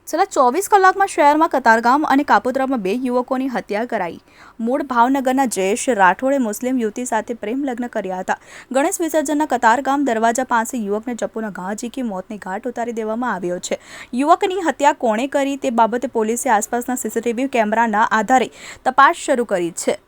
છેલ્લા 24 કલાકમાં શહેરમાં કતારગામ અને કાપોદ્રામાં 2 યુવકોની હત્યા કરાઈ। મૂળ ભાવનગરના જયેશ રાઠોડે મુસ્લિમ યુવતી સાથે પ્રેમ લગ્ન કર્યા હતા। ગણેશ વિસર્જનના કતારગામ દરવાજા પાસે યુવકને ચપ્પુના ઘા ઝીકી મોતને ઘાટ ઉતારી દેવામાં આવ્યો છે। યુવકની હત્યા કોણે કરી તે બાબતે પોલીસે આસપાસના સીસીટીવી કેમેરાના આધારે તપાસ શરૂ કરી છે।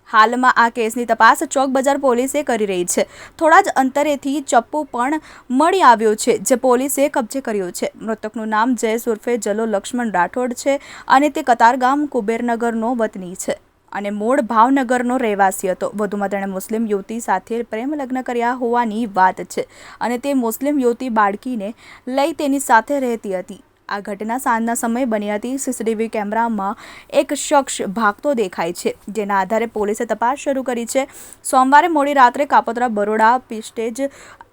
હાલમાં આ કેસની તપાસ ચોક બજાર પોલીસે કરી રહી છે। થોડા જ અંતરેથી ચપ્પુ પણ મળી આવ્યો છે, જે પોલીસે કબજે કર્યો છે। મૃતકનું નામ જયેશ ઉર્ફે જલો લક્ષ્મણ રાઠોડ છે અને તે કતારગામ કુબેરનગરનો વતની છે અને મૂળ ભાવનગરનો રહેવાસી હતો। વધુમાં તેણે મુસ્લિમ યુવતી સાથે પ્રેમ લગ્ન કર્યા હોવાની વાત છે અને તે મુસ્લિમ યુવતી બાળકીને લઈ તેની સાથે રહેતી હતી। આ ઘટના સાંજના સમયે બની હતી। સીસીટીવી કેમેરામાં એક શખ્સ ભાગતો દેખાય છે, જેના આધારે પોલીસે તપાસ શરૂ કરી છે। સોમવારે મોડી રાત્રે કાપોદ્રા બરોડા પ્રિસ્ટેજ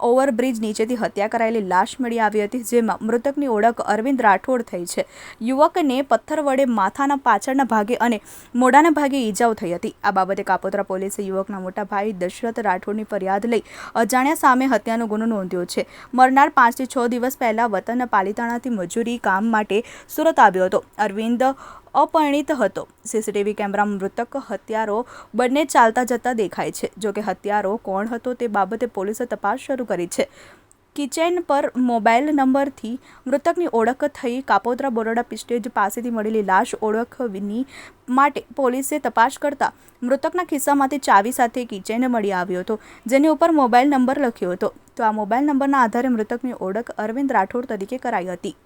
ઓવરબ્રિજ નીચેથી હત્યા કરાયેલી લાશ મળી આવી હતી, જેમાં મૃતકની ઓળખ અરવિંદ રાઠોડ થઈ છે। યુવકને પથ્થર વડે માથાના પાછળના ભાગે અને મોઢાના ભાગે ઈજાઓ થઈ હતી। આ બાબતે કાપોદ્રા પોલીસે યુવકના મોટા ભાઈ દશરથ રાઠોડની ફરિયાદ લઈ અજાણ્યા સામે હત્યાનો ગુનો નોંધ્યો છે। મરનાર 5 થી 6 દિવસ પહેલા વતન પાલીતાણાથી મજૂરી કામ માટે સુરત આવ્યો હતો। અરવિંદ અપરિણીત હતો। સીસીટીવી કેમેરામાં મૃતક હત્યારો બંને ચાલતા જતા દેખાય છે। જોકે હત્યારો કોણ હતો તે બાબતે પોલીસે તપાસ શરૂ કરી છે। કિચેન પર મોબાઈલ નંબરથી મૃતકની ઓળખ થઈ। કાપોદ્રા બરોડા પ્રિસ્ટેજ પાસેથી મળેલી લાશ ઓળખવાની માટે પોલીસે તપાસ કરતા મૃતકના ખિસ્સામાંથી ચાવી સાથે કિચેન મળી આવ્યો હતો, જેની ઉપર મોબાઈલ નંબર લખ્યો હતો। તો આ મોબાઈલ નંબરના આધારે મૃતકની ઓળખ અરવિંદ રાઠોડ તરીકે કરાઈ હતી।